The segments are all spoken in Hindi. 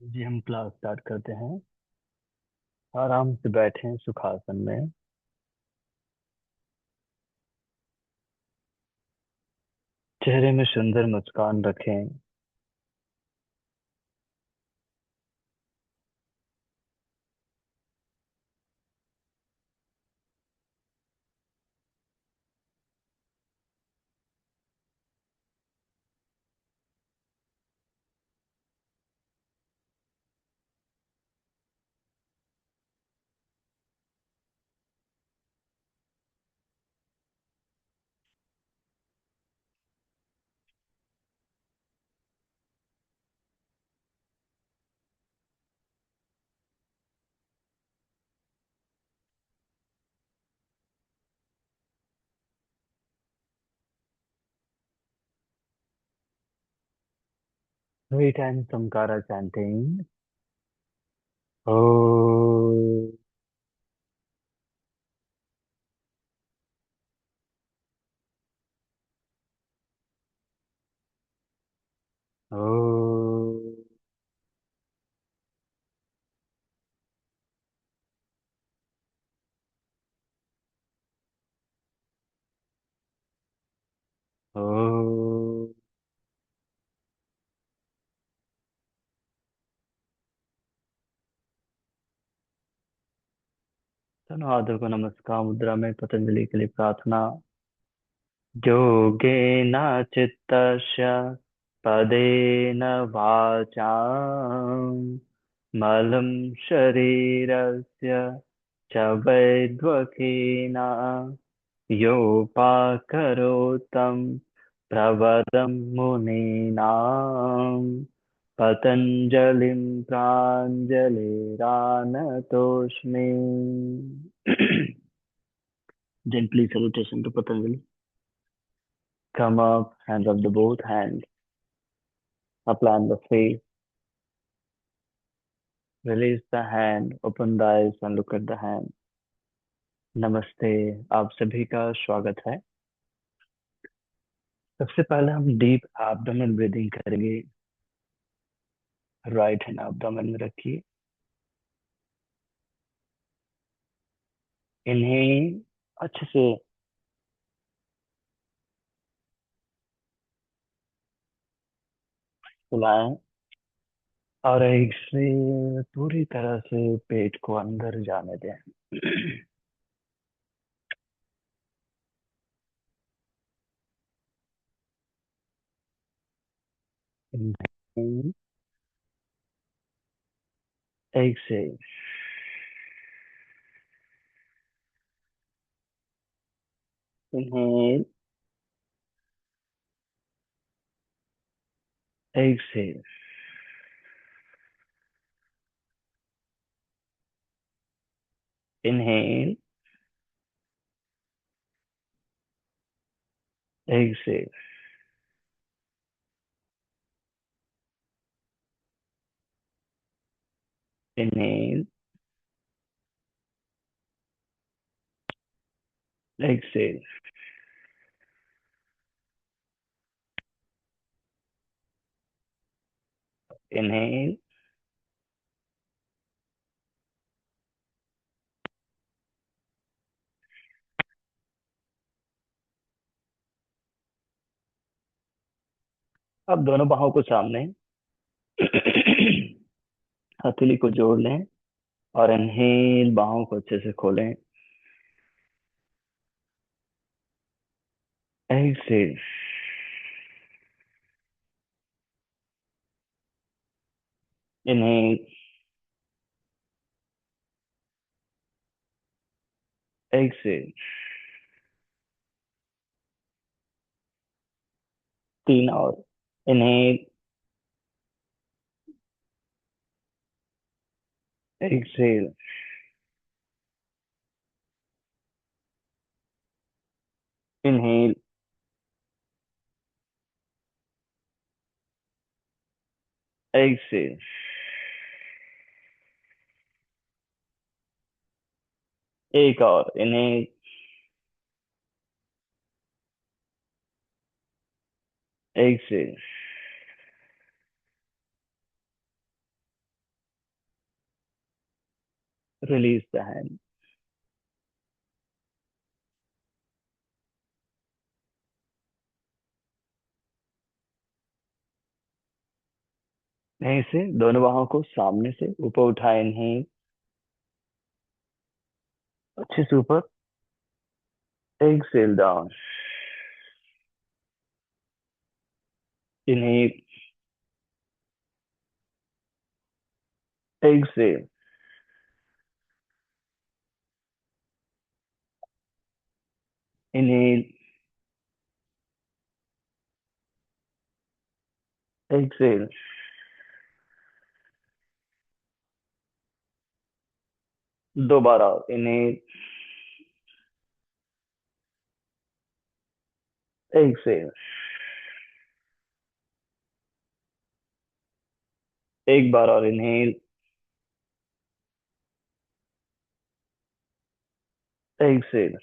जी हम क्लास स्टार्ट करते हैं। आराम से बैठें सुखासन में। चेहरे में सुंदर मुस्कान रखें। Three times Omkara chanting. ओ। ओ। ओ। दोनों हाथों को नमस्कार मुद्रा में पतंजलि के लिए प्रार्थना। योगेन चित्तस्य पदेन वाचां मलं शरीरस्य च वैद्वकेन योपाकरोतं प्रवरं मुनीनां पतञ्जलिं प्राञ्जलिरानतोऽस्मि। Gently salutation to Patanjali. Come up, hands up the both hands. Apply the face. Release the hand. Open the eyes and look at the hand. नमस्ते। आप सभी का स्वागत है। सबसे पहले हम डीप एब्डोमेन ब्रीदिंग करेंगे। राइट हैंड एब्डोमेन में रखिए। इन्हें अच्छे से फुलाएं और एक से पूरी तरह से पेट को अंदर जाने दें। Inhale, exhale, inhale, exhale, inhale, exhale, inhale, exhale, inhale. अब दोनों बाहों को सामने हथेली को जोड़ लें और इनहेल बाहों को अच्छे से खोलें। Exhale, inhale, exhale. तीन और। Inhale, exhale, inhale, exhale. एक और। Inhale, exhale, Release the hand. यहीं से दोनों बाहों को सामने से ऊपर उठाए, इनहेल, अच्छे से ऊपर, exhale down, inhale, exhale, inhale, exhale, दोबारा, इनहेल, एक्सेल, एक बार और, inhale, exhale,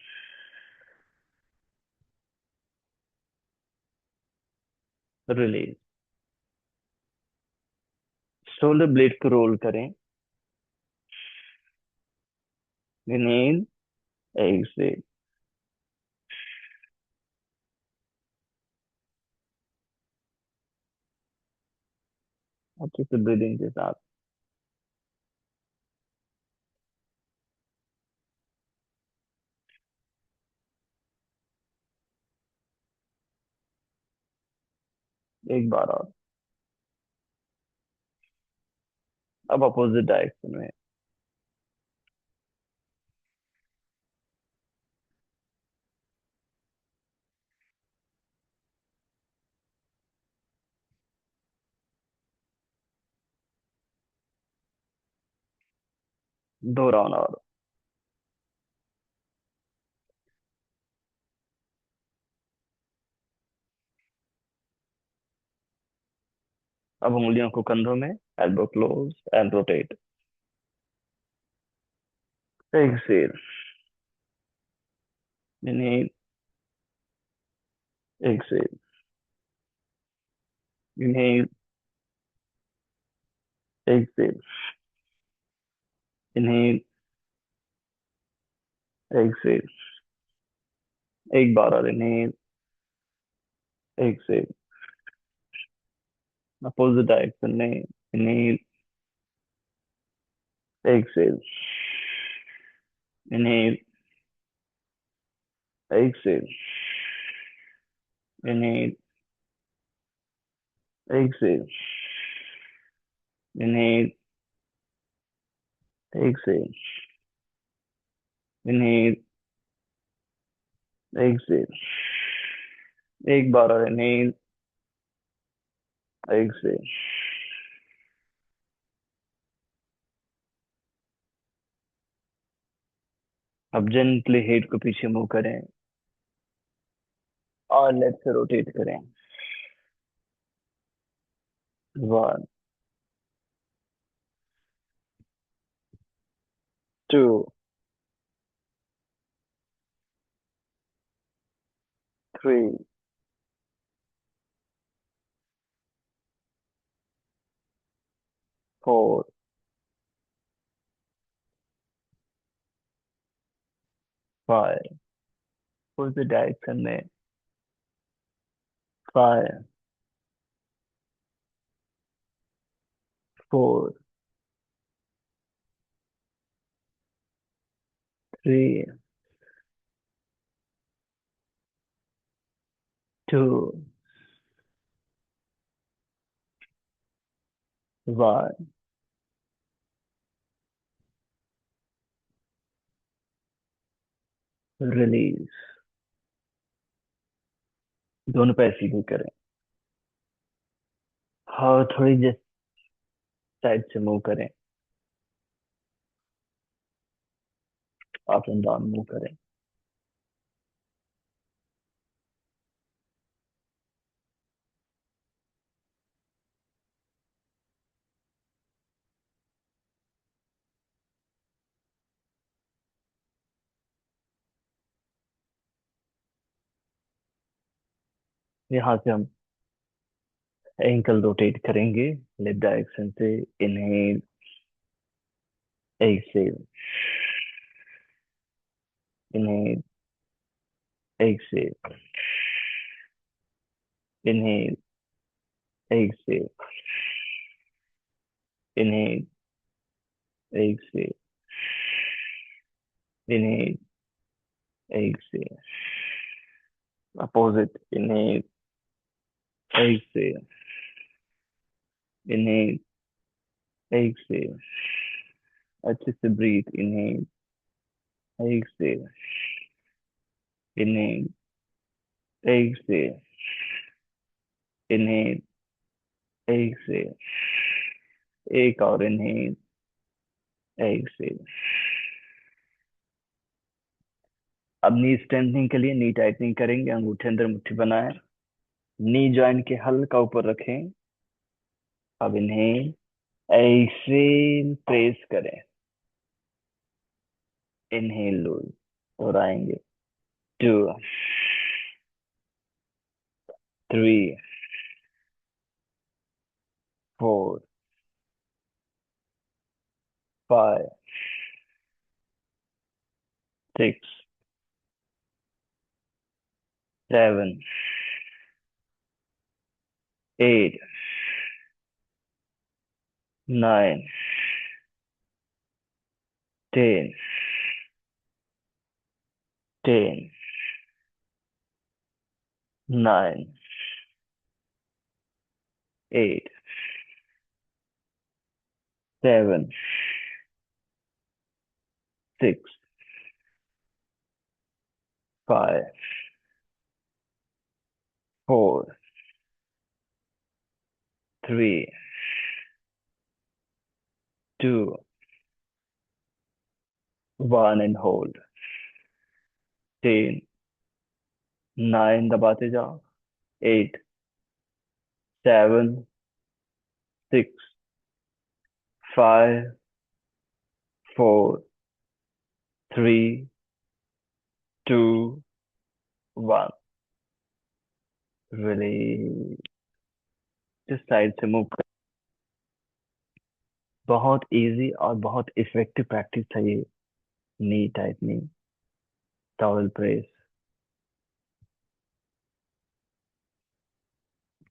release. Shoulder blade को रोल करें, इनहेल, एक्सेल, अच्छे से ब्रीदिंग के साथ। एक बार और, अब अपोजिट डायरेक्शन में। दो राउंड और। अब उंगलियों को कंधों में, elbow close and rotate, exhale, inhale, exhale, inhale, exhale, inhale, exhale, एक बार और, इनहेल, एक्सेल, अपोजिट डायरेक्शन में, inhale, exhale, inhale, exhale, inhale, exhale, inhale, exhale, inhale, exhale, एक बार और, इनहेल, एक्सेल। अब जेंटली हेड को पीछे मूव करें और लेफ्ट से रोटेट करें। 1, 2, 3, 4, 5, अपोजिट डायरेक्शन में, 5, 4, 3, 2, 1, रिलीज। दोनों पैर सीधे करें और थोड़ी जिस साइड से मूव करें, अप एंड डाउन मूव करें। यहाँ से हम एंकल रोटेट करेंगे लेफ्ट डायरेक्शन से, inhale, exhale, inhale, exhale, inhale, exhale, inhale, exhale, inhale, exhale. Opposite, inhale, exhale, inhale, exhale. अच्छे से breathe, inhale, exhale, inhale, exhale, inhale, exhale. एक और inhale, exhale. अब नी स्ट्रेंथनिंग के लिए नी टाइटनिंग करेंगे, अंगूठे अंदर मुट्ठी बनाए, नी जॉइंट के हल्का ऊपर रखें। अब इन्हें एक्सेल प्रेस करें, इनहेल लूज और आएंगे 2, 3, 4, 5, 6, 7, 8, 9, 10, 10, 9, 8, 7, 6, 5, 4, 3, 2, 1 and hold. 10, 9 दबाते जाओ, 8, 7, 6, 5, 4, 3, 2, 1. रिलीज। जिस साइड से मूव कर, बहुत इजी और बहुत इफेक्टिव प्रैक्टिस था ये, नी टाइटनिंग, टॉवेल प्रेस।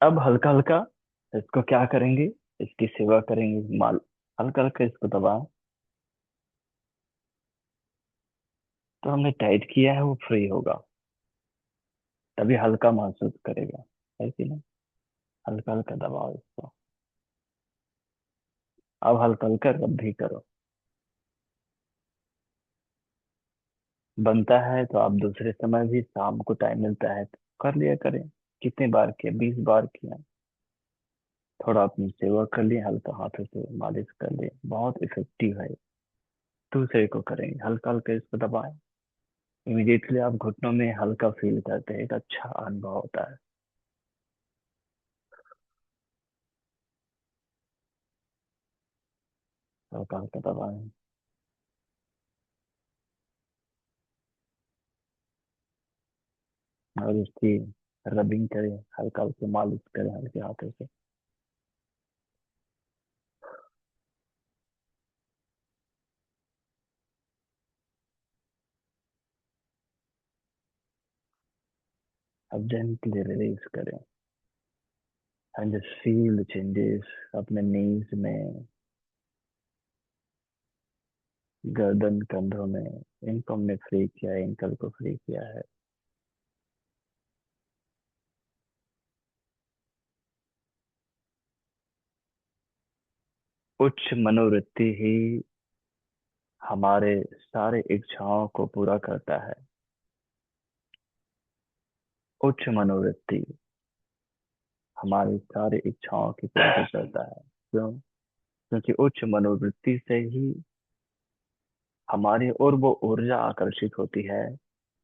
अब हल्का हल्का इसको क्या करेंगे, इसकी सेवा करेंगे, माल हल्का हल्का इसको दबाएं, तो हमने टाइट किया है वो फ्री होगा, तभी हल्का महसूस करेगा, है कि नहीं। हल्का हल्का दबाओ इसको। अब हल्का हल्का रब भी करो, बनता है तो आप दूसरे समय भी, शाम को टाइम मिलता है तो कर लिया करें। कितने बार किया, 20 बार किया। थोड़ा अपनी सेवा कर लिए, हल्का हाथों से मालिश कर लिए, बहुत इफेक्टिव है। दूसरे को करेंगे, हल्का हल्का इसको दबाएं, इमीडिएटली आप घुटनों में हल्का फील करते हैं, एक अच्छा अनुभव होता है। हल्का हल्का दबाएं और इसकी रबिंग करें, हल्का हल्का मालिश करें हल्के हाथों से। अब जेंटली रिलीज करें and just feel the changes अपने नीज में, गर्दन, कंधों में। इनको हमने फ्री किया है, एंकल को फ्री किया है। उच्च मनोवृत्ति ही हमारे सारे इच्छाओं को पूरा करता है। उच्च मनोवृत्ति हमारी सारी इच्छाओं की पूर्ति करता है। क्यों? क्योंकि उच्च मनोवृत्ति से ही हमारी ओर वो ऊर्जा आकर्षित होती है,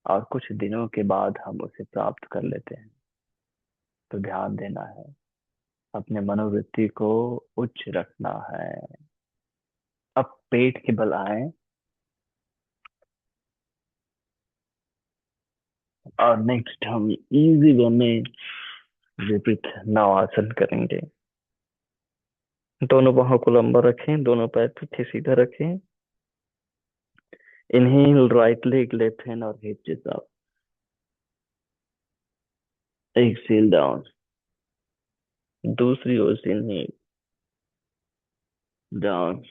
और कुछ दिनों के बाद हम उसे प्राप्त कर लेते हैं। तो ध्यान देना है, अपने मनोवृत्ति को उच्च रखना है। अब पेट के बल आए और नेक्स्ट हम इजी वे में विपरीत नवासन करेंगे। दोनों बाहों को लंबा रखें, दोनों पैर पीछे सीधा रखें, inhale right leg left hand और hip chest up. Exhale down. दूसरी ओर से inhale down.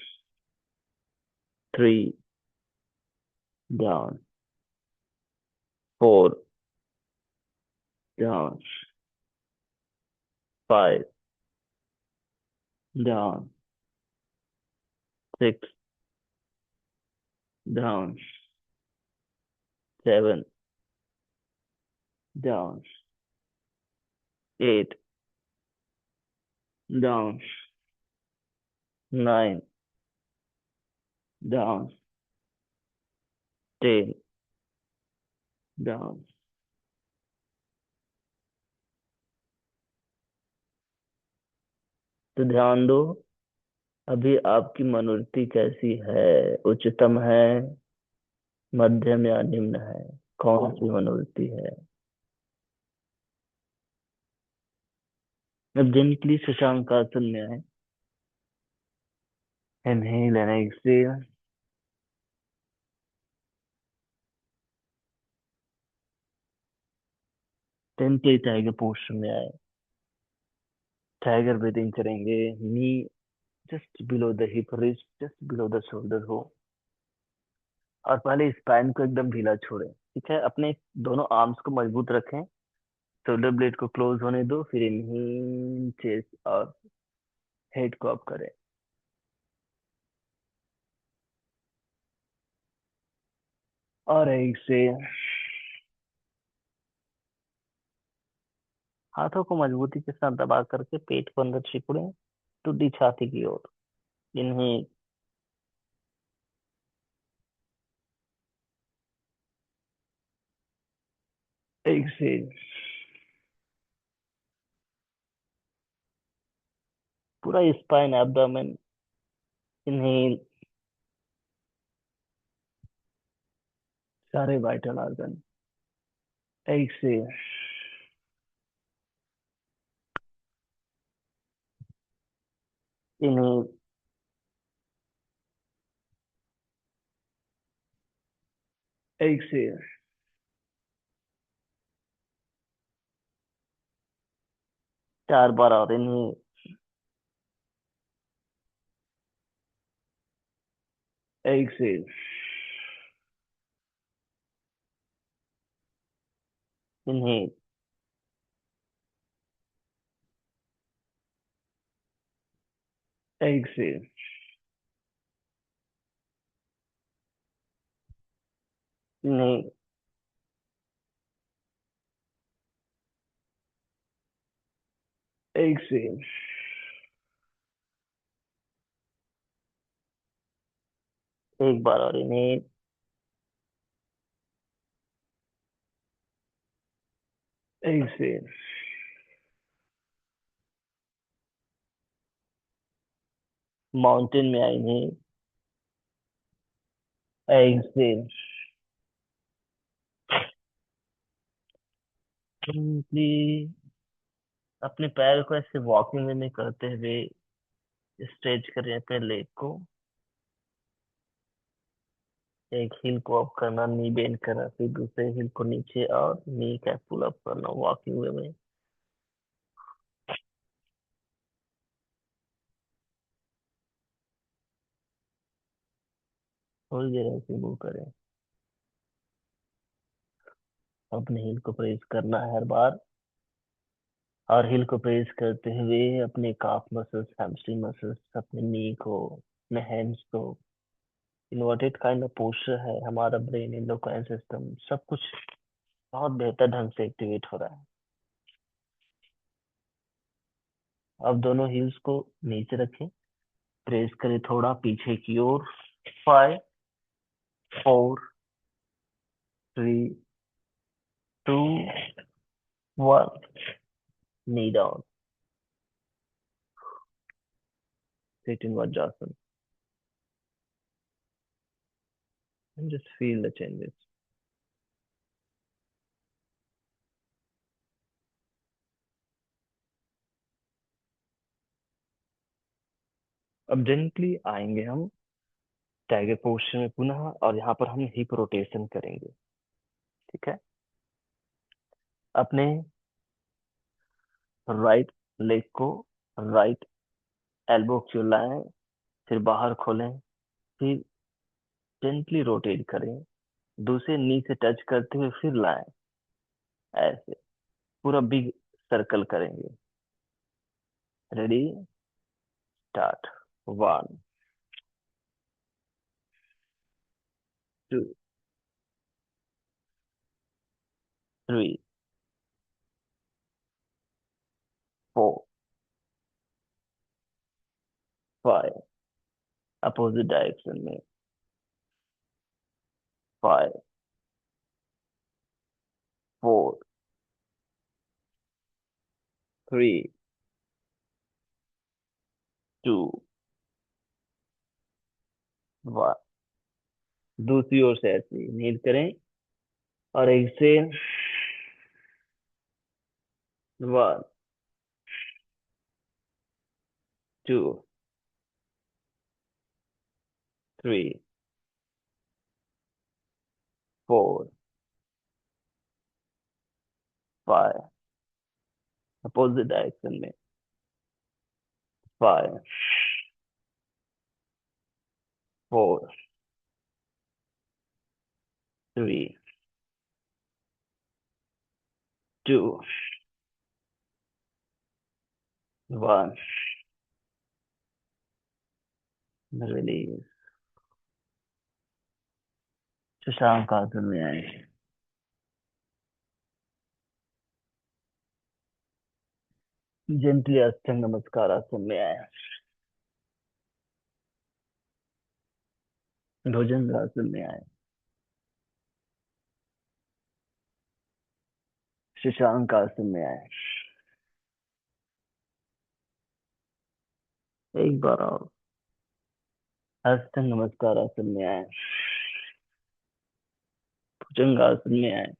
3 down. 4 down. 5 down. 6 down. 7 down. 8 down. 9 down. 10 down. तो ध्यान दो, अभी आपकी मनोवृत्ति कैसी है? उच्चतम है, मध्यम या निम्न है? कौन सी मनोवृत्ति है? अब जेंटली शशांक आसन में आए. Inhale and exhale. टेंपली टाइगर पोस्टर में आए. टाइगर ब्रीदिंग करेंगे. Knee just below the hip, wrist just below the shoulder हो. और पहले स्पाइन को एकदम ढीला छोड़ें. ठीक है, अपने दोनों आर्म्स को मजबूत रखें. शोल्डर ब्लेड को क्लोज होने दो. फिर इनहेल चेस्ट और हेड को अप करें. और एक्सहेल. हाथों को मजबूती के साथ दबा करके पेट को अंदर सिकुड़ें, टुड्डी छाती की ओर. इनहेल. एक्सहेल. पूरा स्पाइन एब्डोमेन. इनहेल. सारे vital organ. Exhale. Inhale. Exhale. 4 बार और. Inhale. Exhale. Inhale. Exhale. 2 exhale. 1 बार और. इनहेल. एक्सहेल. माउंटेन में आई. इनहेल. एक्सहेल. सिंपली अपने पैर को ऐसे वॉकिंग में करते हुए स्ट्रेच करें अपने लेग को. एक हील को अप करना, नी बेंड करना, फिर दूसरे हील को नीचे और नी कैप पुल अप करना वॉकिंग वे में. थोड़ी देर ऐसे मूव करें. अपने हील को प्रेस करना है हर बार. और हील को प्रेस करते हुए अपने काफ मसल्स, हैमस्ट्रिंग मसल्स, अपने नी को, अपने हैंड्स को. इन्वर्टेड काइंड ऑफ पोस्चर है. हमारा ब्रेन, इंडोक्राइन सिस्टम, सब कुछ बहुत बेहतर ढंग से एक्टिवेट हो रहा है. अब दोनों हील्स को नीचे रखें. प्रेस करें थोड़ा पीछे की ओर. 5 4 3 2 1. Knee down. Sit in Vajrasan and just feel the changes. अब जेंटली आएंगे हम टाइगर पोस्चर में पुनः, और यहाँ पर हम हिप रोटेशन करेंगे। ठीक है। अपने राइट लेग को राइट एल्बो की ओर लाएं, फिर बाहर खोलें, फिर जेंटली रोटेट करें, दूसरे नी से टच करते हुए फिर लाएं, ऐसे पूरा बिग सर्कल करेंगे। Ready, start. 1, 2, 3, 4, 5, अपोजिट डायरेक्शन में। 5, 4, 3, 2, 1। दूसरी ओर से ऐसे नील करें, और एक्सेल। 1, 2, 3, 4, 5, अपोजिट डायरेक्शन में। 5, 4, 3, 2, 1। रिलीज। शशांक आसन में आए। जेंटली अष्टांग नमस्कार आसन में आए। भुजंग आसन में आए। शशांक आसन में आए। एक बार और। अष्टांग नमस्कार आसन में आए। भुजंग आसन में आए।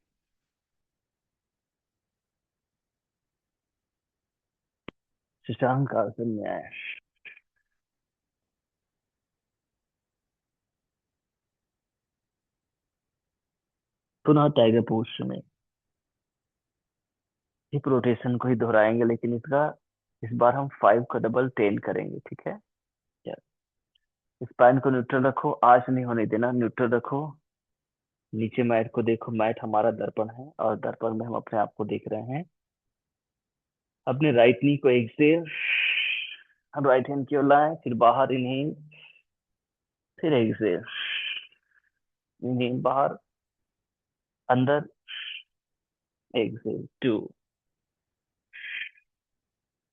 शशांक आसन में आए। पुनः टाइगर पोस्चर में। हिप रोटेशन को ही दोहराएंगे, लेकिन इसका इस बार हम 5 का डबल 10 करेंगे। ठीक है। स्पाइन को न्यूट्रल रखो, आज नहीं होने देना, न्यूट्रल रखो। नीचे मैट को देखो, मैट हमारा दर्पण है, और दर्पण में हम अपने आप को देख रहे हैं। अपने राइट नी को एक से राइट हैंड की ओर लाएं, फिर बाहर इनहेल, फिर एक से इनहेल बाहर, अंदर, एक से 2,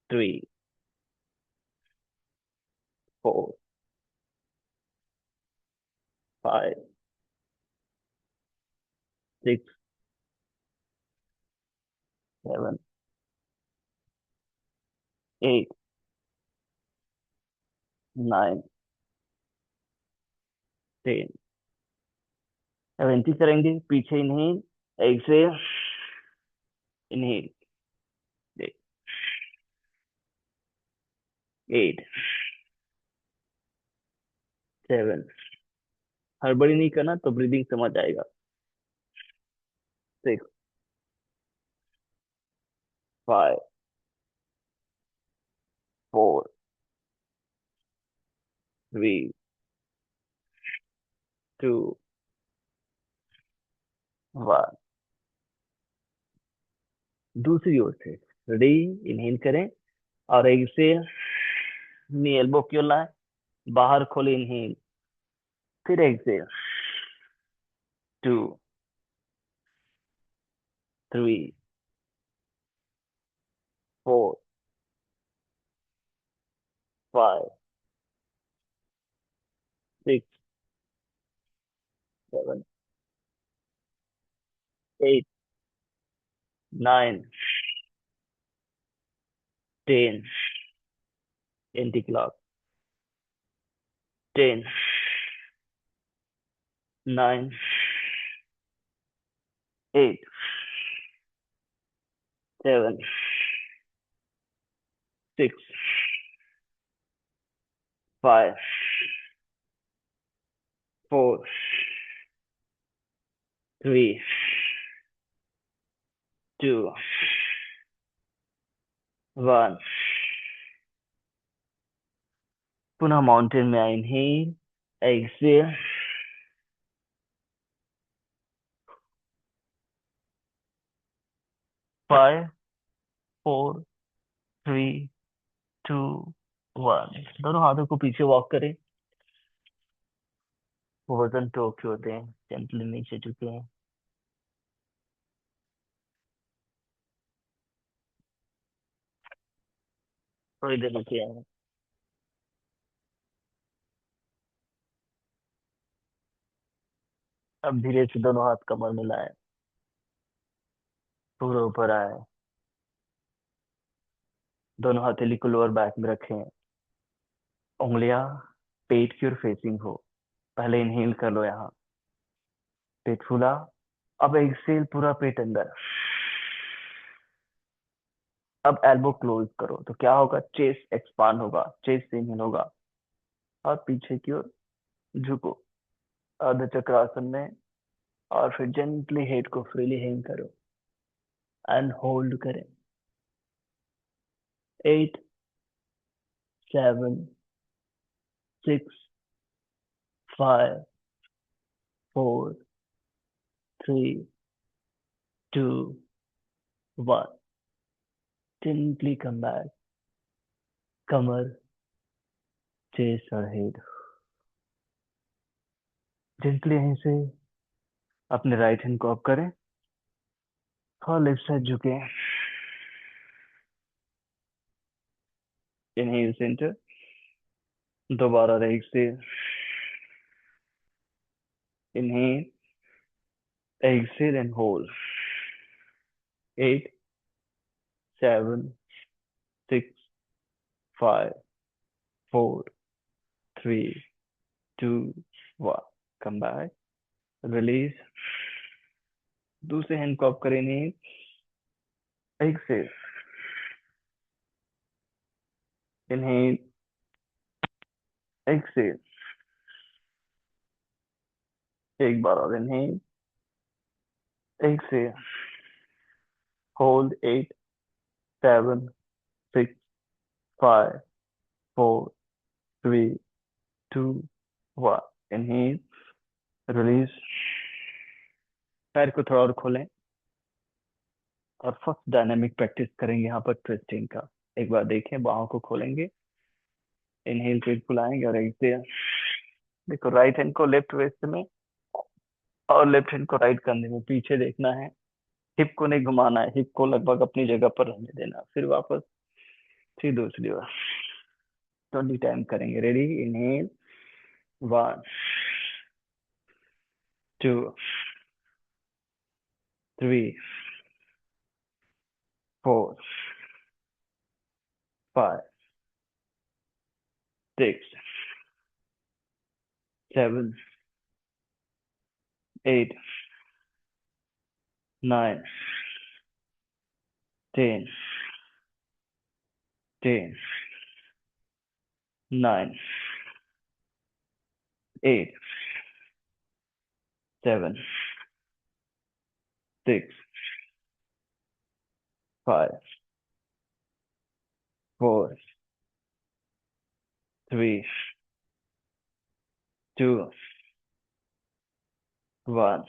3, 4, 5, 6, 7, 8, 9, 10। अब एंट्री करेंगे, पीछे इनहेल, एक से इनहेल, 8, 7। हड़बड़ी नहीं करना, तो ब्रीदिंग समझ आएगा। 6, 5, 4, 3, 2, 1। दूसरी ओर से। रेडी, इनहेल करें, और एक से नी एल्बो की ओर लाएं, बाहर खोले, इनहेल, फिर एक से 2, 3, 4, 5, 6, 7, 8, 9, 10। Anti clock. 10, 9, 8, 7, 6, 5, four, three, two, one. पुनः माउंटेन में इनहेल, एक्सेल, 5, 4, 3, 2, 1। दोनों हाथों को पीछे वॉक करें। वजन तो ओके होते हैं, जेंटली नीचे झुके हैं। थोड़ी देर रुके हैं। अब धीरे से दोनों हाथ कमर में लाए, पूरा ऊपर आए। दोनों हथेली को लोअर बैक में रखें। उंगलियां पेट की ओर फेसिंग हो। पहले इनहेल कर लो यहाँ, पेट फूला। अब एक्सेल, पूरा पेट अंदर। अब एल्बो क्लोज करो तो क्या होगा, चेस्ट एक्सपांड होगा, चेस्ट से इनहेल होगा और पीछे की ओर झुको अर्ध चक्रासन में। और फिर जेंटली हेड को फ्रीली हैंग करो एंड होल्ड करें। 8, 7, 6, 5, 4, 3, 2, 1। Gently come back. कमर, चेस्ट और हेड। जेंटली यहीं से अपने राइट हैंड को अप करें और लेफ्ट साइड झुके। इनहेल सेंटर, दोबारा राइट से inhale, exhale and hold. 8, 7, 6, 5, 4, 3, 2, 1। Come back, release. दूसरे हैंड को अप करें, इनहेल, एक्सेल, इनहेल, एक्सेल। एक बार और inhale, exhale, hold. 8, 7, 6, 5, 4, 3, 2, 1। Inhale, release. पैर को थोड़ा और खोलें और फर्स्ट डायनामिक प्रैक्टिस करेंगे यहाँ पर ट्विस्टिंग का। एक बार देखें, बाहों को खोलेंगे, इनहेल पेट फुलाएंगे और एक्सेल। देखो, राइट हैंड को लेफ्ट वेस्ट में और लेफ्ट हैंड को राइट कंधे में, पीछे देखना है, हिप को नहीं घुमाना है, हिप को लगभग अपनी जगह पर रहने देना। फिर वापस, फिर दूसरी बार। 20 टाइम करेंगे। Ready, inhale, 8, 7, 6, 5, 4, 3, 2, 1।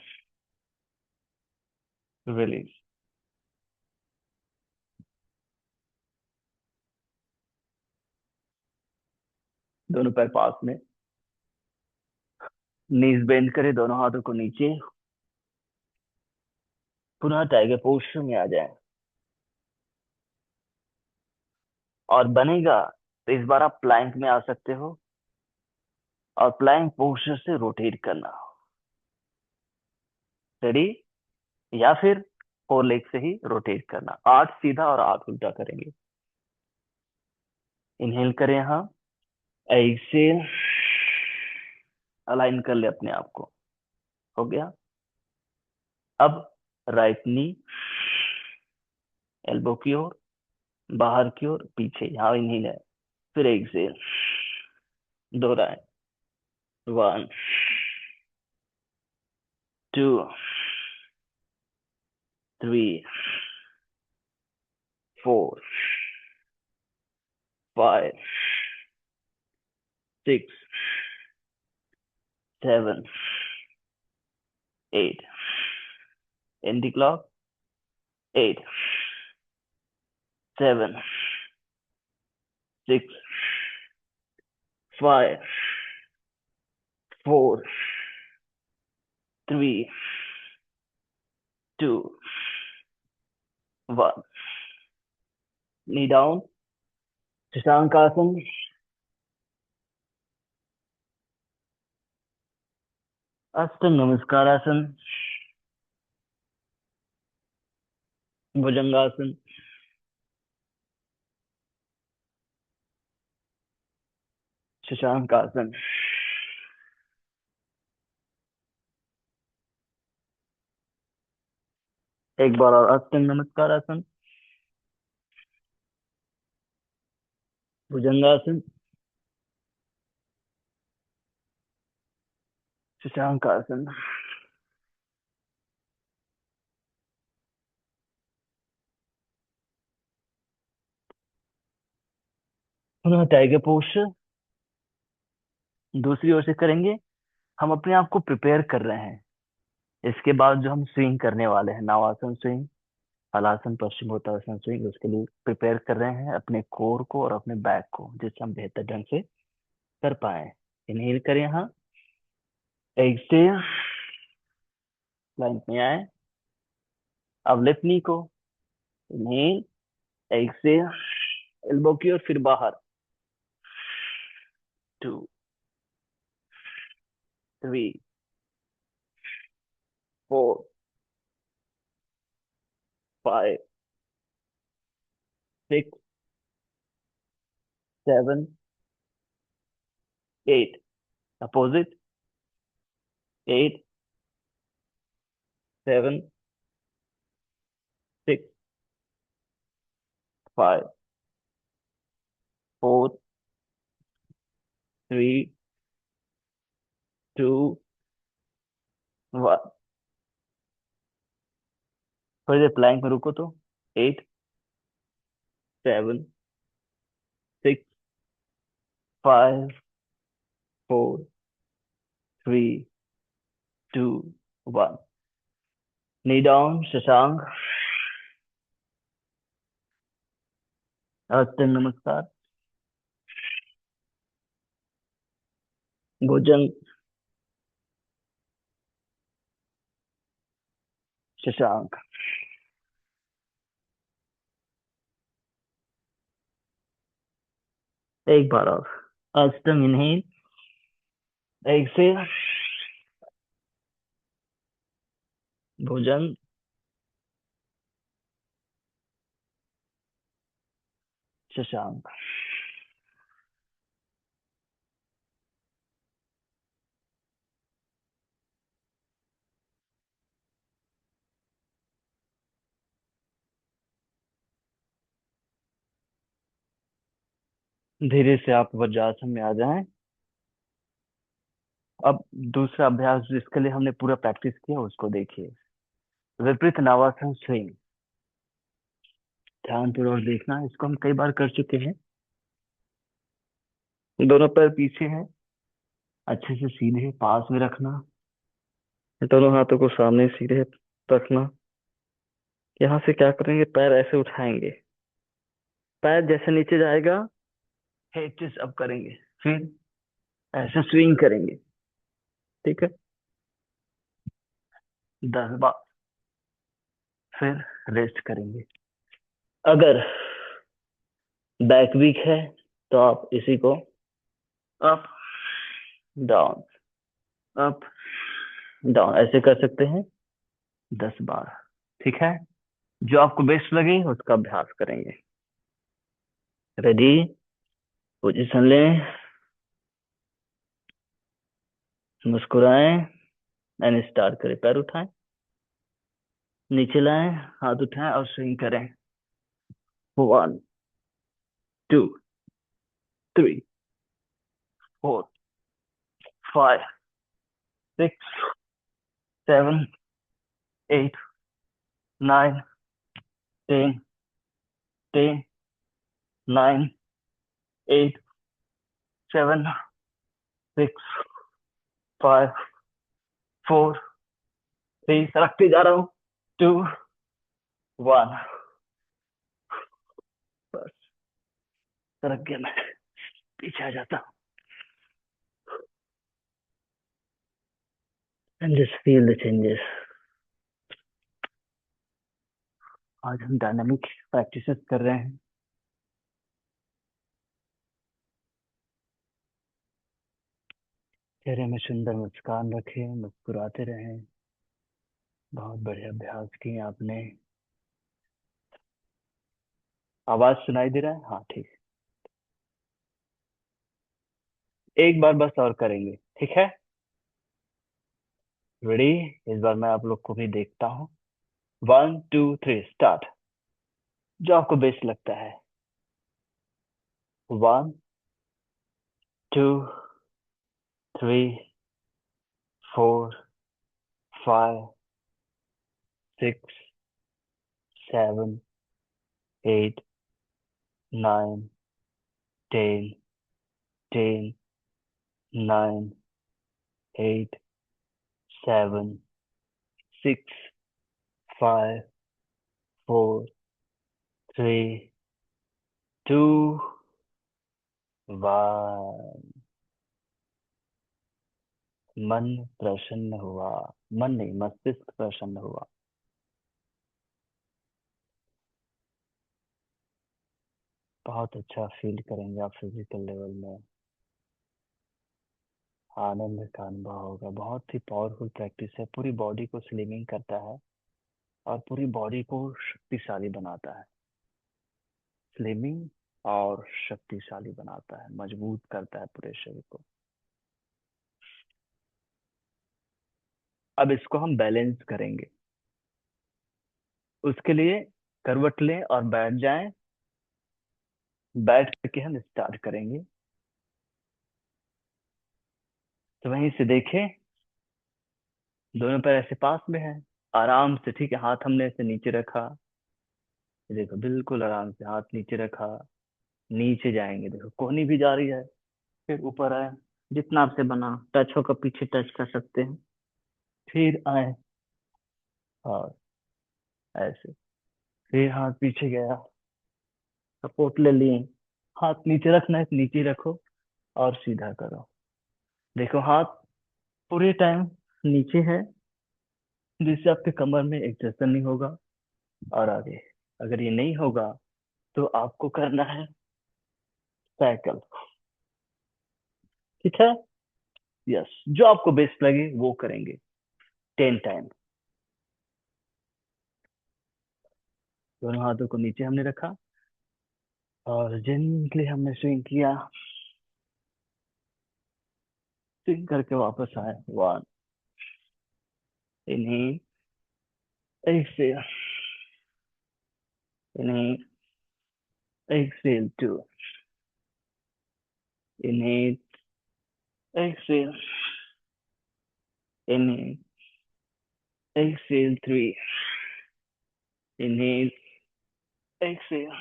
रिलीज। दोनों पैर पास में, नीज बेंड करें, दोनों हाथों को नीचे। पुनः टाइगर पोस्टर में आ जाए और बनेगा तो इस बार आप प्लैंक में आ सकते हो और प्लैंक पोस्टर से रोटेट करना। रेडी, या फिर फोर लेग से ही रोटेट करना। 8 सीधा और 8 उल्टा करेंगे। इनहेल करें यहाँ, एक्सेल, अलाइन कर ले अपने आप को। हो गया। अब राइट नी एल्बो की ओर, बाहर की ओर, पीछे, यहाँ इनहेल है। फिर एक्सेल, दोहराए। 1, 2, 3, 4, 5, 6, 7, 8. In the clock. 8, 7, 6, 5, 4, 3, 2, 1. Knee down. Shashank आसन. अष्ट नमस्कारासन. भुजंगासन. शशांक आसन. एक बार और अष्ट नमस्कारासन. भुजंगासन. शशांक आसन. पुनः टाइगर पोस्चर दूसरी ओर से करेंगे. हम अपने आप को प्रिपेयर कर रहे हैं. इसके बाद जो हम स्विंग करने वाले हैं, नावासन स्विंग, हलासन, पश्चिमोत्तासन स्विंग, उसके लिए प्रिपेयर कर रहे हैं अपने कोर को और अपने बैक को, जिससे हम बेहतर ढंग से कर पाए. इनहेल करें. यहाँ एक से प्लैंक में आए. अब लेफ्ट नी को. इनहेल. एक से एल्बो की और फिर बाहर. 2, 3, 4, 5, 6, 7, 8. अपोजिट. 8, 7, 6, 5, 4, 3, 2, 1. थोड़ी देर प्लैंक में रुको तो. 8, 7, 6, 5, 4, 3, 2, 1. Knee down. शशांक. अष्ट नमस्कार. भुजंग. शशांक. एक बार और. अष्टम इनहेल. एक से भुजंग. शशांक. धीरे से आप वज्रासन में आ जाएं. अब दूसरा अभ्यास जिसके लिए हमने पूरा प्रैक्टिस किया उसको देखिए. विपरीत नावासन स्विंग. ध्यानपूर्वक देखना. इसको हम कई बार कर चुके हैं. दोनों पैर पीछे हैं. अच्छे से सीधे पास में रखना. दोनों हाथों को सामने सीधे रखना. यहाँ से क्या करेंगे, पैर ऐसे उठाएंगे. पैर जैसे नीचे जाएगा, हेड चेस्ट अप करेंगे. फिर ऐसे स्विंग करेंगे. ठीक है. 10 बार. फिर रेस्ट करेंगे. अगर बैक वीक है तो आप इसी को अप डाउन, अप डाउन ऐसे कर सकते हैं 10 बार. ठीक है. जो आपको बेस्ट लगे उसका अभ्यास करेंगे. रेडी. पोजीशन लें. मुस्कुराएं. एंड स्टार्ट करें. पैर उठाएं. नीचे लाएं. हाथ उठाएं और स्विंग करें. 1, 2, 3, 4, 5, 6, 7, 8, 9, 10, 10, 9, 8, 7, 6, 5, 4, 3, सरकते जा रहा हूँ, 2, 1, बस सरक गया मैं, पीछे आ जाता हूँ। And just feel the changes. आज हम डायनामिक प्रैक्टिसेस कर रहे हैं। चेहरे में सुंदर मुस्कान रखें, मुस्कुराते रहें। बहुत बढ़िया अभ्यास किए आपने। आवाज सुनाई दे रहा है? हाँ ठीक है, एक बार बस और करेंगे, ठीक है? रेडी? इस बार मैं आप लोग को भी देखता हूँ। 1, 2, 3 स्टार्ट। जो आपको बेस्ट लगता है। 1, 2, 3, 4, 5, 6, 7, 8, 9, 10, 10, 9, 8, 7, 6, 5, 4, 3, 2, 1। मन प्रसन्न हुआ। मन नहीं, मस्तिष्क प्रसन्न हुआ। बहुत अच्छा फील करेंगे आप फिजिकल लेवल में। आनंद का अनुभव होगा। बहुत ही पावरफुल प्रैक्टिस है, पूरी बॉडी को स्लिमिंग करता है और पूरी बॉडी को शक्तिशाली बनाता है। स्लिमिंग और शक्तिशाली बनाता है, मजबूत करता है पूरे शरीर को। अब इसको हम बैलेंस करेंगे। उसके लिए करवट लें और बैठ जाएं। बैठ करके हम स्टार्ट करेंगे। तो वहीं से देखें, दोनों पैर ऐसे पास में हैं, आराम से, ठीक है? हाथ हमने ऐसे नीचे रखा, ये देखो बिल्कुल आराम से हाथ नीचे रखा। नीचे जाएंगे, देखो कोहनी भी जा रही है। फिर ऊपर आए, जितना आपसे बना टच होकर पीछे टच कर सकते हैं। फिर आए और ऐसे, फिर हाथ पीछे गया, सपोर्ट ले लिए। हाथ नीचे रखना है, नीचे रखो और सीधा करो। देखो हाथ पूरे टाइम नीचे है, जिससे आपके कमर में एडजस्टन नहीं होगा। और आगे अगर ये नहीं होगा तो आपको करना है साइकिल, ठीक है? यस, जो आपको बेस्ट लगे वो करेंगे 10 टाइम। दोनों हाथों को नीचे हमने रखा और जेंटली हमने स्विंग किया। स्विंग करके वापस आए। 1, inhale, exhale, inhale, exhale. 2, inhale, exhale, inhale, exhale. 3, inhale, exhale,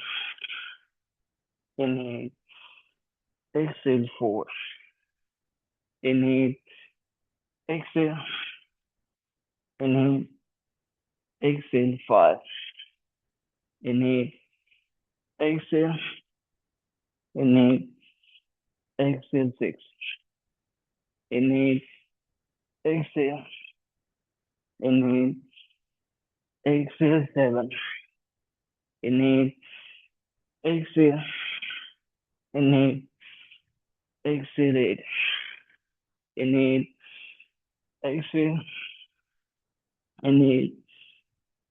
inhale, exhale. 4, inhale, exhale, inhale, exhale. 5, inhale, exhale, inhale, exhale. 6, inhale, exhale, inhale, exhale. 7, inhale, exhale, inhale, exhale. 8, inhale, exhale, inhale,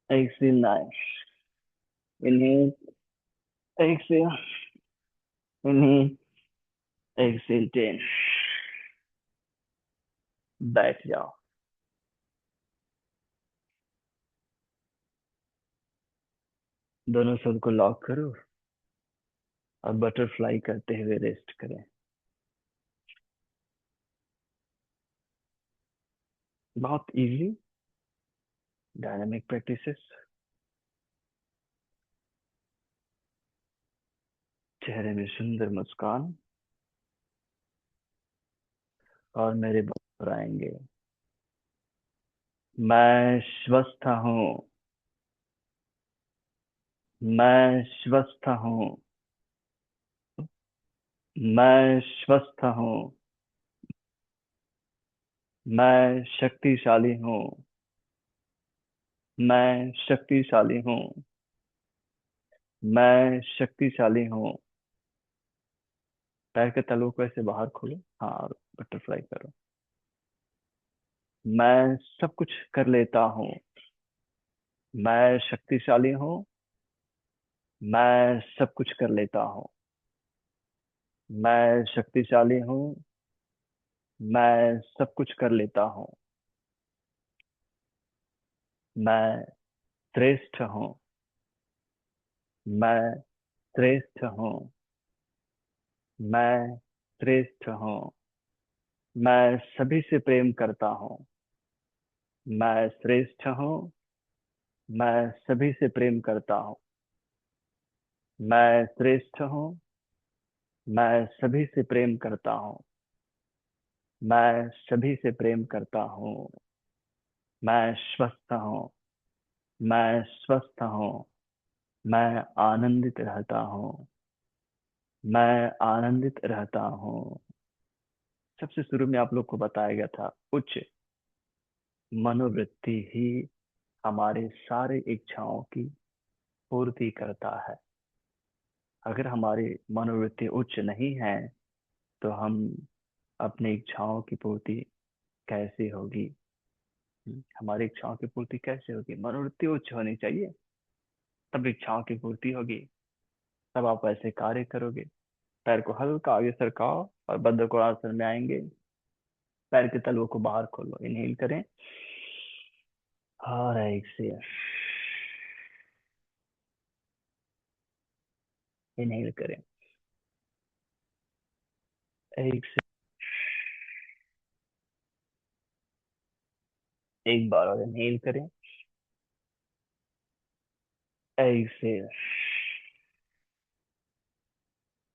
exhale. 9, inhale, exhale, inhale, exhale. 10। बैठ जाओ। दोनों सर को लॉक करो और बटरफ्लाई करते हुए रेस्ट करें। बहुत इजी डायनामिक प्रैक्टिसेस, चेहरे में सुंदर मुस्कान, और मेरे बाल आएंगे। मैं स्वस्थ हूँ। मैं स्वस्थ हूँ। मैं स्वस्थ हूँ। मैं शक्तिशाली हूँ। मैं शक्तिशाली हूँ। मैं शक्तिशाली हूँ। पैर के तलवों को ऐसे बाहर खोलो, हाँ, और बटरफ्लाई करो। मैं सब कुछ कर लेता हूँ। मैं शक्तिशाली हूँ। मैं सब कुछ कर लेता हूँ। मैं शक्तिशाली हूँ। मैं सब कुछ कर लेता हूँ। मैं श्रेष्ठ हूँ। मैं श्रेष्ठ हूँ। मैं श्रेष्ठ हूँ। मैं सभी से प्रेम करता हूँ। मैं श्रेष्ठ हूँ। मैं सभी से प्रेम करता हूँ। मैं श्रेष्ठ हूँ। मैं सभी से प्रेम करता हूँ। मैं सभी से प्रेम करता हूँ। मैं स्वस्थ हूँ। मैं स्वस्थ हूँ। मैं आनंदित रहता हूँ। मैं आनंदित रहता हूँ। सबसे शुरू में आप लोग को बताया गया था, उच्च मनोवृत्ति ही हमारे सारे इच्छाओं की पूर्ति करता है। अगर हमारी मनोवृत्ति उच्च नहीं है तो हम अपनी इच्छाओं की पूर्ति कैसे होगी? हमारी इच्छाओं की पूर्ति कैसे होगी? मनोवृत्ति उच्च होनी चाहिए, तब इच्छाओं की पूर्ति होगी। तब आप ऐसे कार्य करोगे। पैर को हल्का आगे सरकाओ और बद्रकोणासन में आएंगे। पैर के तलवों को बाहर खोलो, इनहेल करें और एक्सेल, इनहेल करें, एक्सेल, एक बार और इनहेल करें, एक्सेल।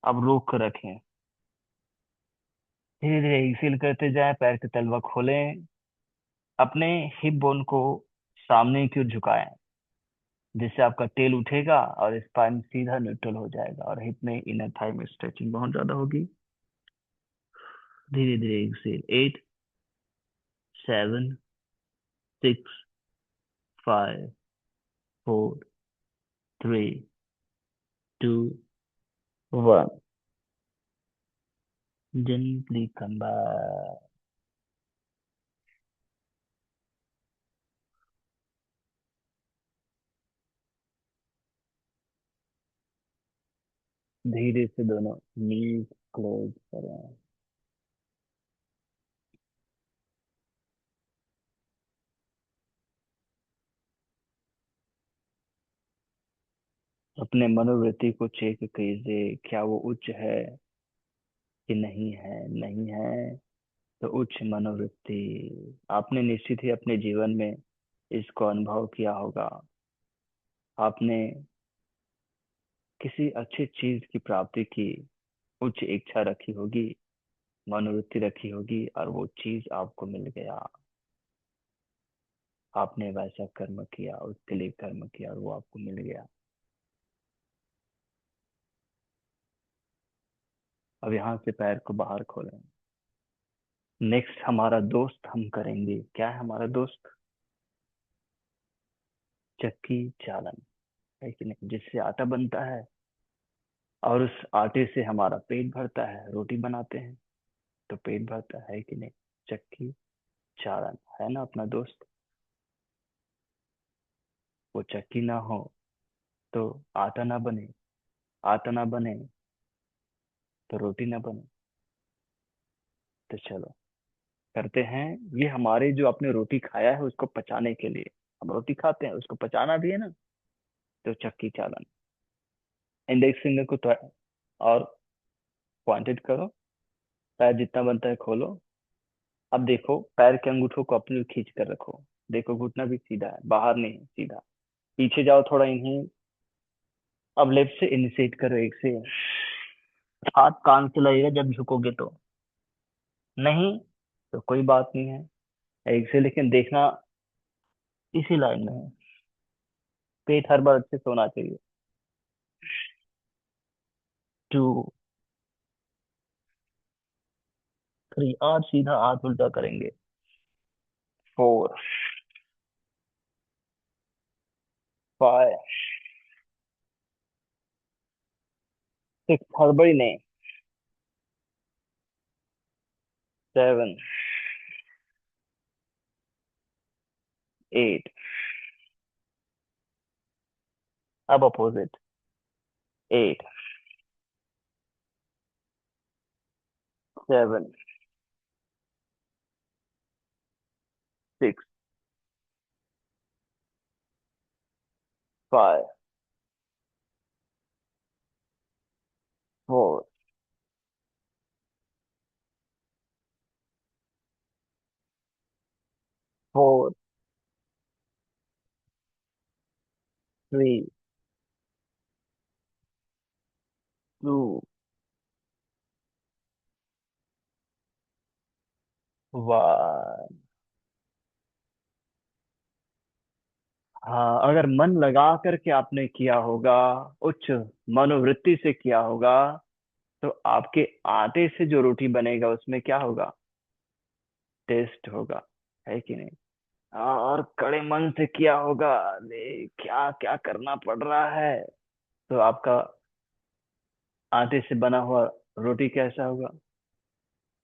अब रोक कर रखें। धीरे धीरे एक्सेल करते जाएं, पैर के तलवा खोलें, अपने हिप बोन को सामने की ओर झुकाएं, जिससे आपका टेल उठेगा और स्पाइन सीधा न्यूट्रल हो जाएगा और हिप में इनर थाई में स्ट्रेचिंग बहुत ज्यादा होगी। धीरे धीरे एक्सेल, 8, 7, 6, 5, 4, 3, 2, 1। Gently come back. धीरे से दोनों नीज क्लोज करें। अपने मनोवृत्ति को चेक कीजिए, क्या वो उच्च है कि नहीं है? नहीं है तो उच्च मनोवृत्ति। आपने निश्चित ही अपने जीवन में इसको अनुभव किया होगा। आपने किसी अच्छी चीज की प्राप्ति की उच्च इच्छा रखी होगी, मनोवृत्ति रखी होगी, और वो चीज आपको मिल गया। आपने वैसा कर्म किया, उसके लिए कर्म किया, और वो आपको मिल गया। अब यहाँ से पैर को बाहर खोलें। नेक्स्ट हमारा दोस्त हम करेंगे। क्या है हमारा दोस्त? चक्की चालन, है कि नहीं? जिससे आटा बनता है और उस आटे से हमारा पेट भरता है। रोटी बनाते हैं तो पेट भरता है कि नहीं? चक्की चालन है ना अपना दोस्त। वो चक्की ना हो तो आटा ना बने, आटा ना बने तो रोटी ना बने। तो चलो करते हैं। ये हमारे जो आपने रोटी खाया है उसको पचाने के लिए, हम रोटी खाते हैं, उसको पचाना भी है ना। तो चक्की चालन, इंडेक्स फिंगर को तो और पॉइंटेड करो, पैर जितना बनता है खोलो। अब देखो, पैर के अंगूठों को अपनी ओर खींच कर रखो। देखो घुटना भी सीधा है, बाहर नहीं सीधा। पीछे जाओ थोड़ा, इन्हीं। अब लेफ्ट से इनिशिएट करो, एक से। हाथ कान से लगेगा जब झुकोगे तो। नहीं तो कोई बात नहीं है, एक से, लेकिन देखना इसी लाइन में है। पेट हर बार अच्छे से होना चाहिए। 2, 3, और सीधा हाथ उल्टा करेंगे। 4, 5, 6, हड़बड़ी नहीं। 7, 8, अब अपोजिट। 8, 7, 6, 5, 4, 4, 3, 2, 1। हाँ, अगर मन लगा करके आपने किया होगा, उच्च मनोवृत्ति से किया होगा, तो आपके आटे से जो रोटी बनेगा उसमें क्या होगा? टेस्ट होगा, है कि नहीं? और कड़े मन से किया होगा, अरे क्या क्या करना पड़ रहा है, तो आपका आटे से बना हुआ रोटी कैसा होगा?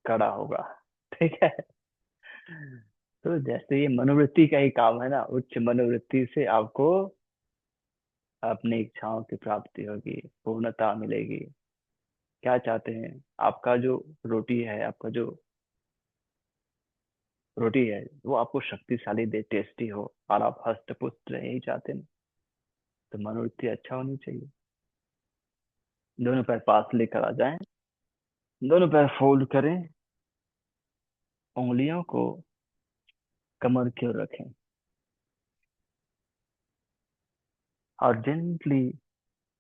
कड़ा होगा। ठीक है। तो जैसे ये मनोवृत्ति का ही काम है ना, उच्च मनोवृत्ति से आपको अपनी इच्छाओं की प्राप्ति होगी, पूर्णता मिलेगी। क्या चाहते हैं? आपका जो रोटी है, आपका जो रोटी है वो आपको शक्तिशाली दे, टेस्टी हो, और आप हष्ट पुष्ट रहे, यही चाहते हैं। तो मनोवृत्ति अच्छा होनी चाहिए। दोनों पैर पास लेकर आ जाएं, दोनों पैर फोल्ड करें, उंगलियों को कमर की ओर रखें, और जेंटली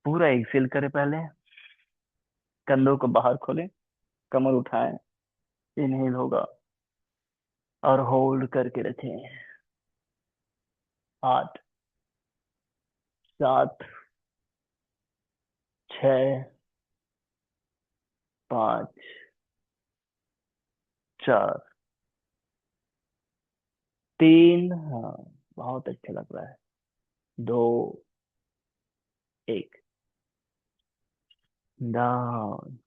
पूरा एक्सेल करें पहले। कंधों को बाहर खोलें, कमर उठाएं, इनहेल होगा, और होल्ड करके रखें। 8, 7, 6, 5, 4, 3, हाँ, बहुत अच्छा लग रहा है। 2, 1, डाउन।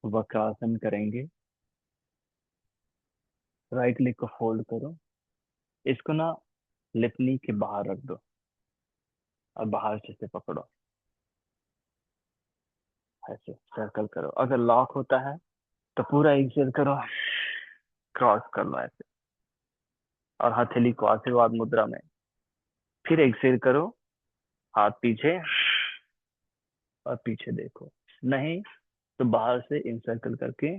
वक्रासन करेंगे। राइट लेग को फोल्ड करो, इसको ना लिपनी के बाहर रख दो, और बाहर से इसे पकड़ो, ऐसे सर्कल करो। अगर लॉक होता है तो पूरा एक्सेल करो, क्रॉस कर लो ऐसे, और हथेली को आशीर्वाद मुद्रा में। फिर एक्सेल करो, हाथ पीछे, और पीछे देखो। नहीं तो बाहर से इंसर्कल करके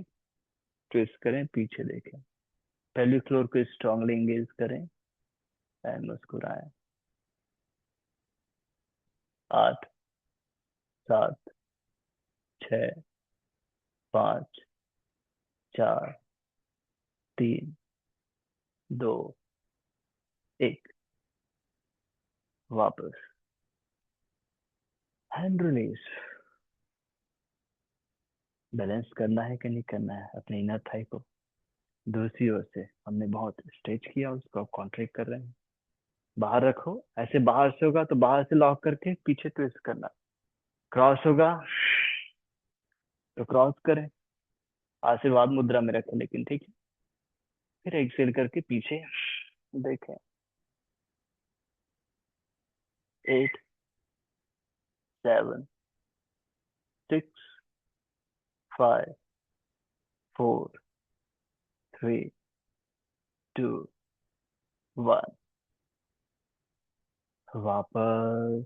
ट्विस्ट करें, पीछे देखें। पहली फ्लोर को स्ट्रांगली एंगेज करें, एंड मुस्कुराएं। 8, 7, 6, 5, 4, 3, 2, 1। वापस हैंड रिलीज। बैलेंस करना है कि नहीं करना है अपने इनर थाई को? दूसरी ओर से हमने बहुत स्ट्रेच किया, उसको आप कॉन्ट्रैक्ट कर रहे हैं। बाहर रखो, ऐसे बाहर से होगा तो बाहर से लॉक करके पीछे ट्विस्ट करना। क्रॉस होगा तो क्रॉस करें, आशीर्वाद मुद्रा में रखें, लेकिन ठीक है। फिर एक्सेल करके पीछे देखें। 8, 7, 6, 5, 4, 3, 2, 1। वापस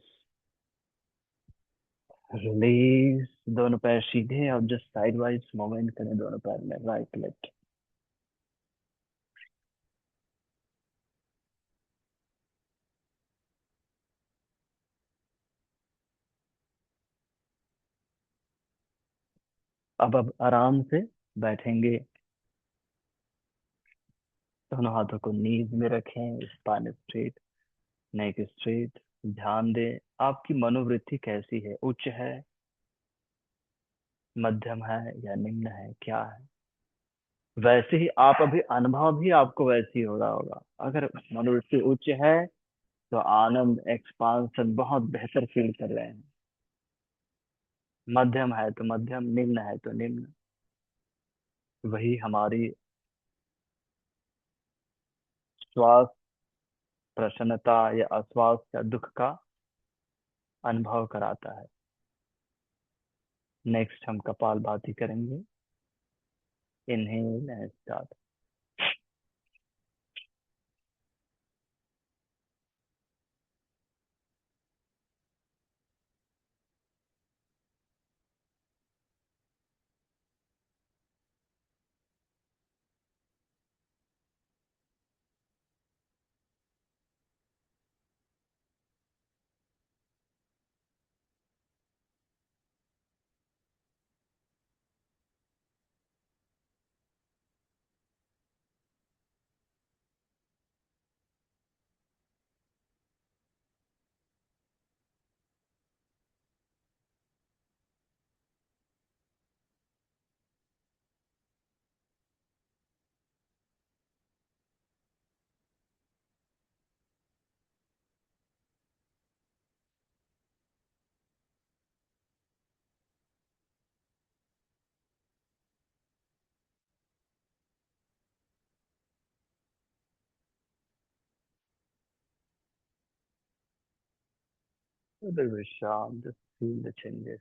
रिलीज। दोनों पैर सीधे और जस्ट साइड वाइज मूवमेंट करें दोनों पैर में, राइट लेफ्ट। अब आराम से बैठेंगे। दोनों हाथों को नीज में रखें, स्पाइन स्ट्रेट, नेक स्ट्रेट। ध्यान दें आपकी मनोवृत्ति कैसी है, उच्च है, मध्यम है या निम्न है, क्या है। वैसे ही आप अभी अनुभव भी आपको वैसे ही हो रहा होगा। अगर मनोवृत्ति उच्च है तो आनंद एक्सपांशन बहुत बेहतर फील कर रहे हैं। मध्यम है तो मध्यम, निम्न है तो निम्न। वही हमारी श्वास प्रसन्नता या आश्वास या दुख का अनुभव कराता है। नेक्स्ट हम कपालभाति करेंगे। Inhale and start. Little विश्राम, just feel the changes.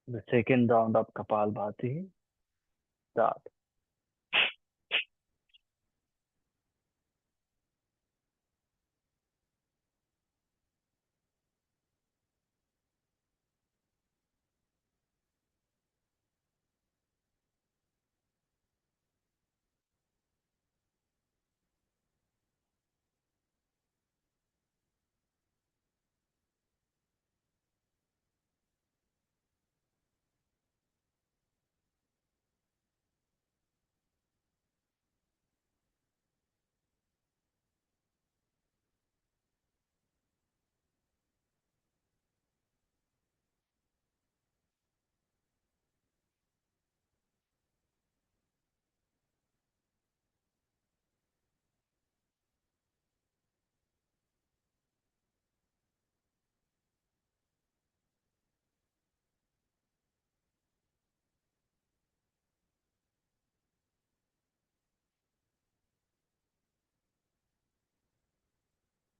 The second round of Kapalbhati start.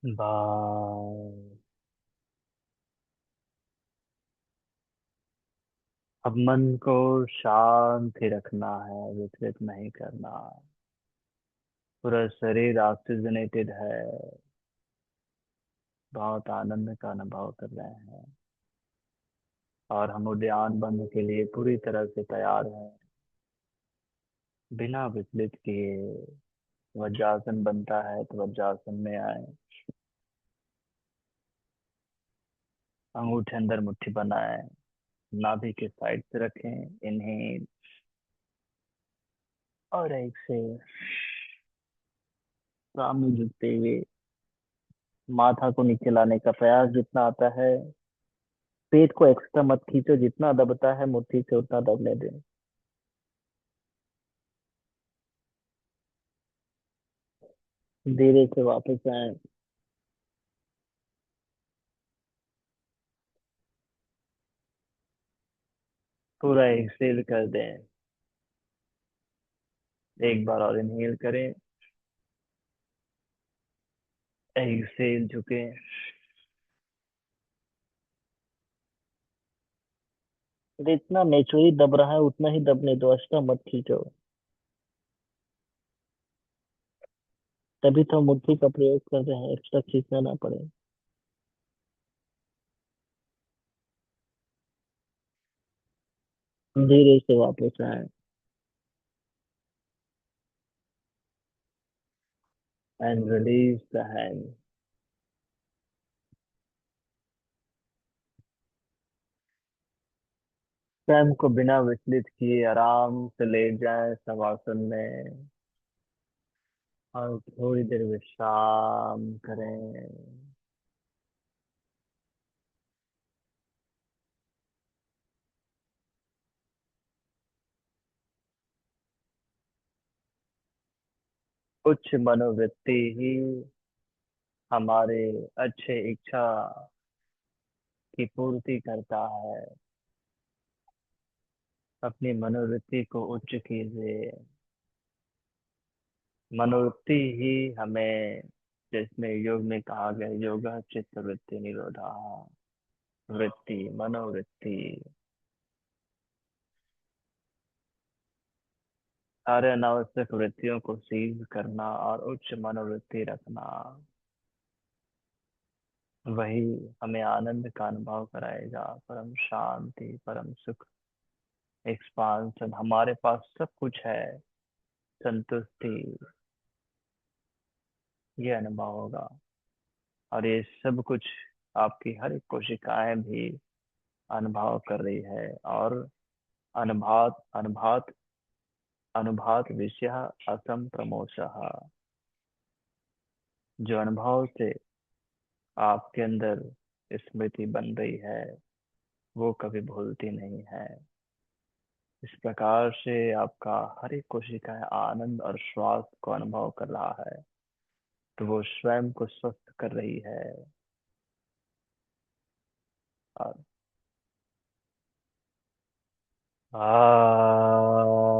Bye. अब मन को शांत ही रखना है, विचलित नहीं करना। पूरा शरीर ऑक्सीजनेटेड है, बहुत आनंद का अनुभव कर रहे हैं। और हम उद्यान बंद के लिए पूरी तरह से तैयार हैं। बिना विचलित किए वज्रासन बनता है तो वज्रासन में आए। अंगूठे अंदर मुट्ठी बनाए, नाभि के साइड से रखें। इनहेल और एक्सेल। सामने झुकते हुए माथा को नीचे लाने का प्रयास जितना आता है। पेट को एक्स्ट्रा मत खींचो, जितना दबता है मुट्ठी से उतना दबने दें। धीरे से वापस आए। पूरा एक्सेल कर दें। एक बार और इनहेल करें। एक्सेल झुकें। जितना नेचुरली दब रहा है उतना ही दबने दो, एक्स्ट्रा मत खींचो। तभी तो मुट्ठी का प्रयोग कर रहे हैं, एक्स्ट्रा खींचना ना पड़े। धीरे से वापस आए। And release the hand. स्वयं को बिना विचलित किए आराम से लेट जाए शवासन में, और थोड़ी देर विश्राम करें। उच्च मनोवृत्ति ही हमारे अच्छे इच्छा की पूर्ति करता है। अपनी मनोवृत्ति को उच्च कीजिए। मनोवृत्ति ही हमें, जिसमें योग में कहा गया, योग चित्त वृत्ति निरोधा। वृत्ति, मनोवृत्ति, सारे अनावश्यक वृत्तियों को सीज करना और उच्च मनोवृत्ति रखना, वही हमें आनंद का अनुभव कराएगा। परम शांति, परम सुख, एक्सपांशन, हमारे पास सब कुछ है, संतुष्टि, ये अनुभव होगा। और ये सब कुछ आपकी हर एक कोशिकाएं भी अनुभव कर रही है। और अनुभात अनुभात अनुभात विषय असम प्रमोशः, जो अनुभव से आपके अंदर स्मृति बन रही है, वो कभी भूलती नहीं है। इस प्रकार से आपका हर एक कोशिका आनंद और श्वास को अनुभव कर रहा है, तो वो स्वयं को स्वस्थ कर रही है। और आ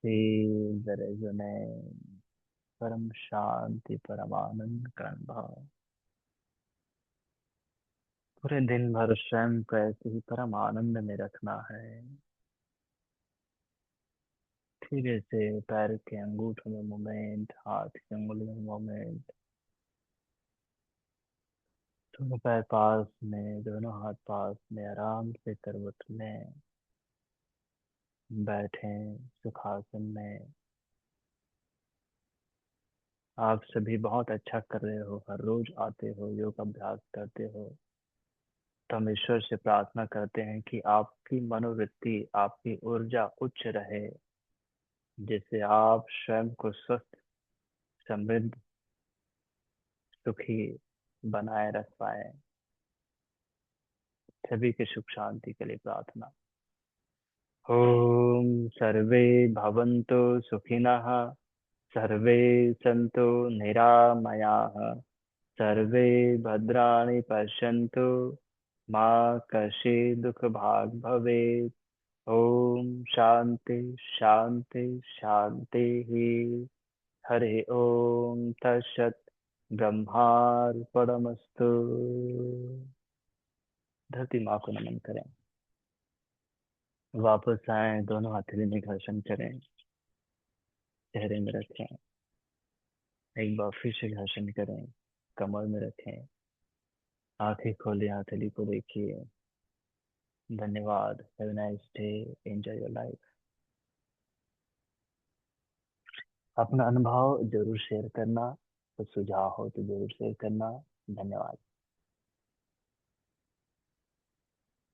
feel the resonance, परम शांति, परम आनंद का अनुभव। पूरे दिन भर स्वयं को ऐसे ही परम आनंद में रखना है। धीरे से पैर के अंगूठों में मूवमेंट, हाथ की उंगलियों में मूवमेंट, दोनों पैर पास में, दोनों हाथ पास में, आराम से करवट में बैठें सुखासन में। आप सभी बहुत अच्छा कर रहे हो, हर रोज आते हो, योग अभ्यास करते हो। तो हम ईश्वर से प्रार्थना करते हैं कि आपकी मनोवृत्ति, आपकी ऊर्जा उच्च रहे, जिससे आप स्वयं को स्वस्थ, समृद्ध, सुखी बनाए रख पाए। सभी के सुख शांति के लिए प्रार्थना। ओम सर्वे भवन्तु सुखिनः, सर्वे सन्तु निरामयाः, सर्वे भद्राणि पश्यन्तु, मा कश्चित् दुःखभाग् भवेत्। ओम शांति शांति शांति। हरि ओम तत्सत। ब्रह्मार्पणमस्तु। धरती माँ को नमन करें। वापस आए, दोनों हथेली में घर्षण करें, चेहरे में रखें। एक बार फिर से घर्षण करें, कमर में रखें। आंखें खोले, हथेली को देखिए। धन्यवाद। Have a nice day. Enjoy your life. अपना अनुभव जरूर शेयर करना, कुछ सुझाव हो तो जरूर शेयर करना। धन्यवाद।